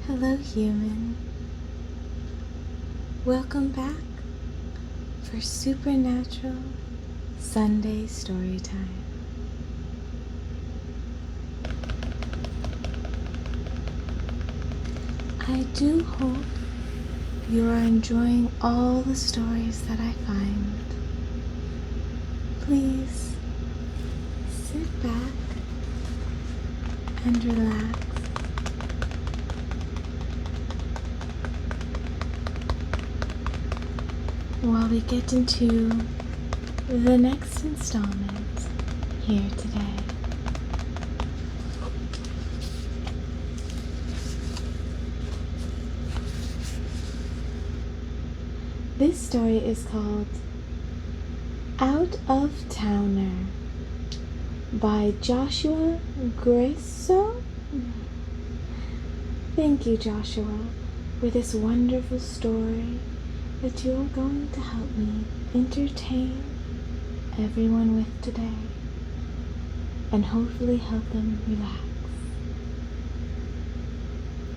Hello, human. Welcome back for Supernatural Sunday Storytime. I do hope you are enjoying all the stories that I find. Please sit back and relax. While we get into the next installment here today. This story is called Out of Towner by Joshua Grasso. Thank you, Joshua, for this wonderful story that you are going to help me entertain everyone with today and hopefully help them relax.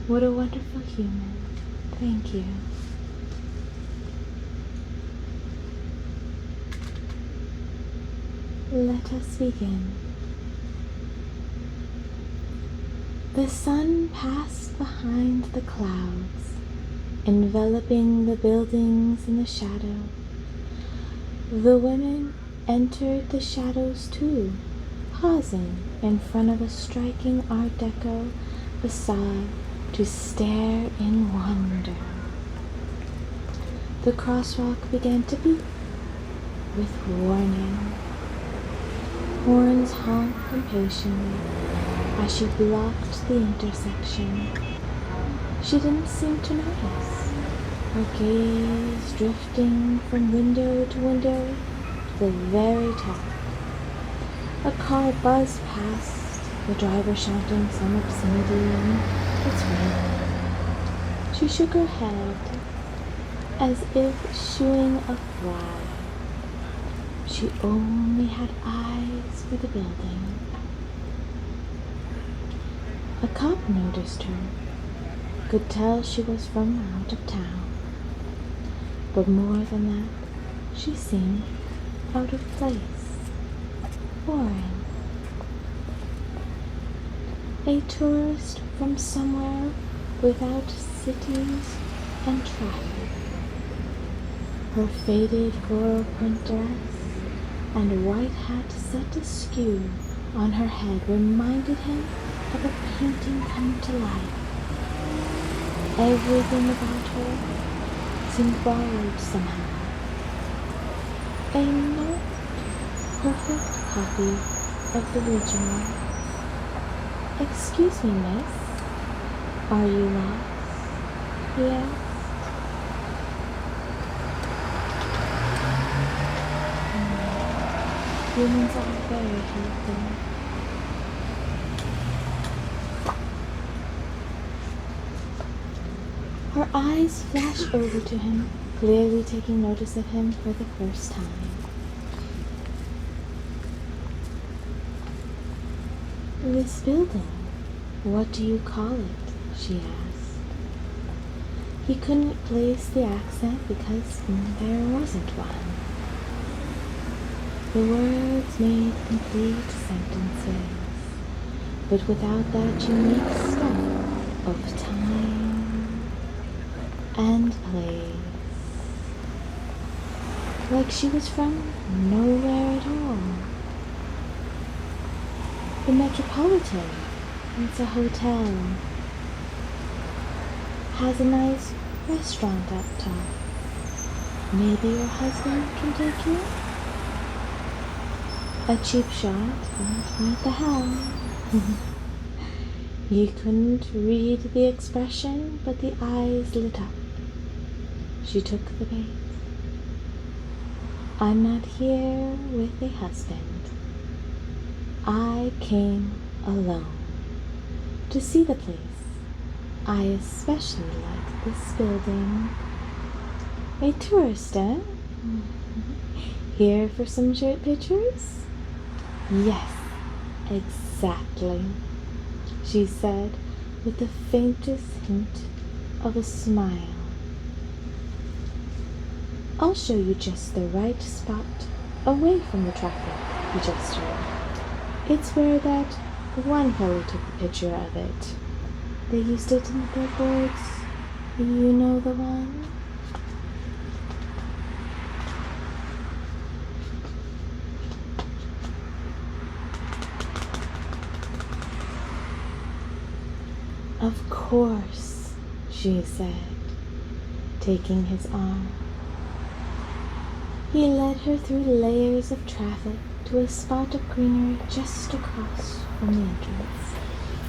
What a wonderful human. Thank you. Let us begin. The sun passed behind the clouds, enveloping the buildings in the shadow. The women entered the shadows too, pausing in front of a striking Art Deco facade to stare in wonder. The crosswalk began to beep with warning. Horns honked impatiently as she blocked the intersection. She didn't seem to notice, her gaze drifting from window to window to the very top. A car buzzed past, the driver shouting some obscenity in its wake. She shook her head as if shooing a fly. She only had eyes for the building. A cop noticed her, could tell she was from out of town. But more than that, she seemed out of place, foreign. A tourist from somewhere without cities and traffic. Her faded floral print dress and white hat set askew on her head reminded him of a painting come to life. Everything about her seemed borrowed somehow. A not perfect copy of the original. "Excuse me, miss. Are you lost?" he asked. Humans are very helpful. Her eyes flashed over to him, clearly taking notice of him for the first time. "This building, what do you call it?" she asked. He couldn't place the accent because there wasn't one. The words made complete sentences, but without that unique stuff of time and place. Like she was from nowhere at all. "The Metropolitan. It's a hotel. Has a nice restaurant up top. Maybe your husband can take you?" A cheap shot, but what the hell? He couldn't read the expression, but the eyes lit up. She took the bait. "I'm not here with a husband. I came alone to see the place. I especially like this building." "A tourist, eh? Here for some pictures?" "Yes, exactly," she said, with the faintest hint of a smile. "I'll show you just the right spot, away from the traffic," he gestured. "It's where that one fellow took the picture of it. They used it in the billboards. You know the one?" "Of course," she said, taking his arm. He led her through layers of traffic to a spot of greenery just across from the entrance.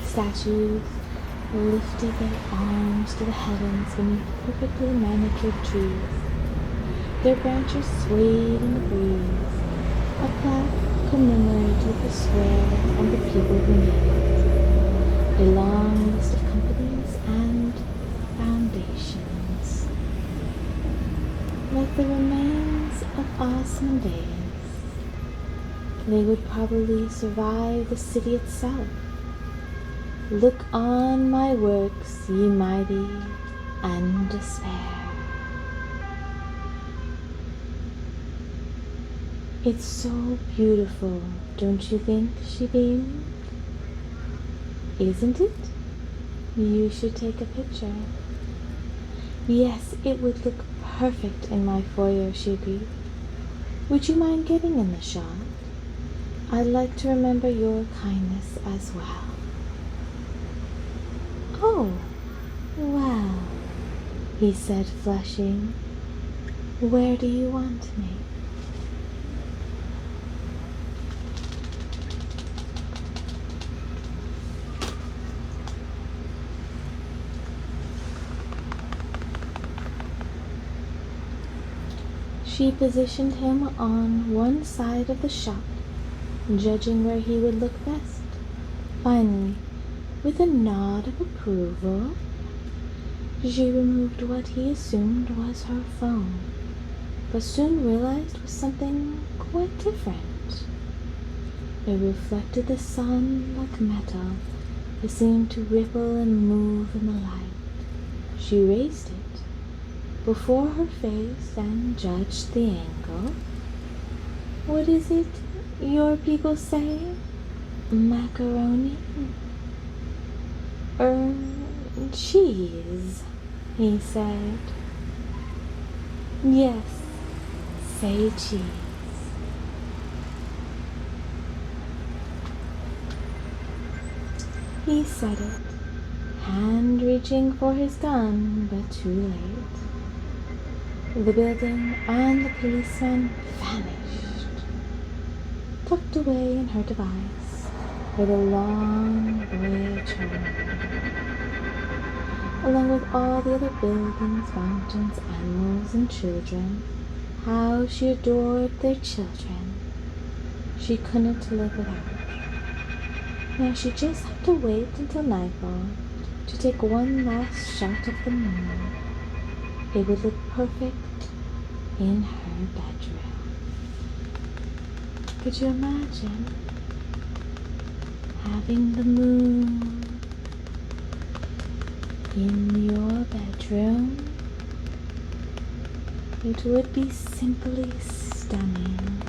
Statues lifted their arms to the heavens beneath perfectly manicured trees. Their branches swayed in the breeze. A plaque commemorated the square and the people who made it. A long list of companies and foundations. Like the remains of awesome days, they would probably survive the city itself. "Look on my works, ye mighty, and despair." "It's so beautiful, don't you think?" she beamed. "Isn't it? You should take a picture." "Yes, it would look perfect in my foyer," she agreed. "Would you mind getting in the shot? I'd like to remember your kindness as well." "Oh, well," he said, flushing. "Where do you want me?" She positioned him on one side of the shot, judging where he would look best. Finally, with a nod of approval, she removed what he assumed was her phone, but soon realized was something quite different. It reflected the sun like metal. It seemed to ripple and move in the light. She raised it before her face and judged the angle. "What is it your people say? Macaroni?" Cheese," he said. "Yes, say cheese." He said it, hand reaching for his gun, but too late. The building and the policeman vanished, tucked away in her device for the long voyage home. Along with all the other buildings, mountains, animals, and children. How she adored their children. She couldn't live without. Now she just had to wait until nightfall to take one last shot of the moon. It would look perfect in her bedroom. Could you imagine having the moon in your bedroom? It would be simply stunning.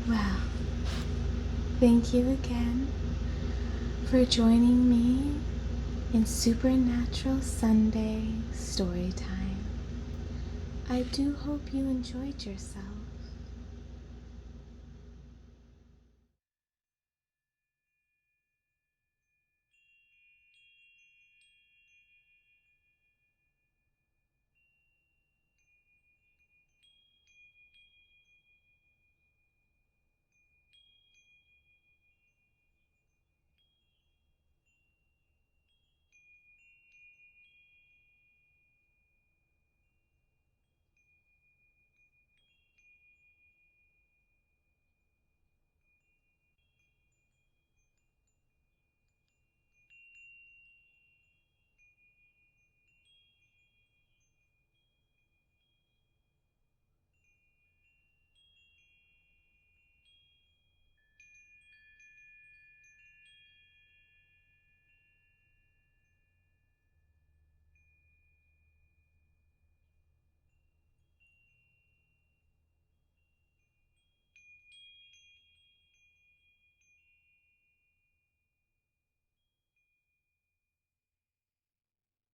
Well, thank you again for joining me in Supernatural Sunday Storytime. I do hope you enjoyed yourself.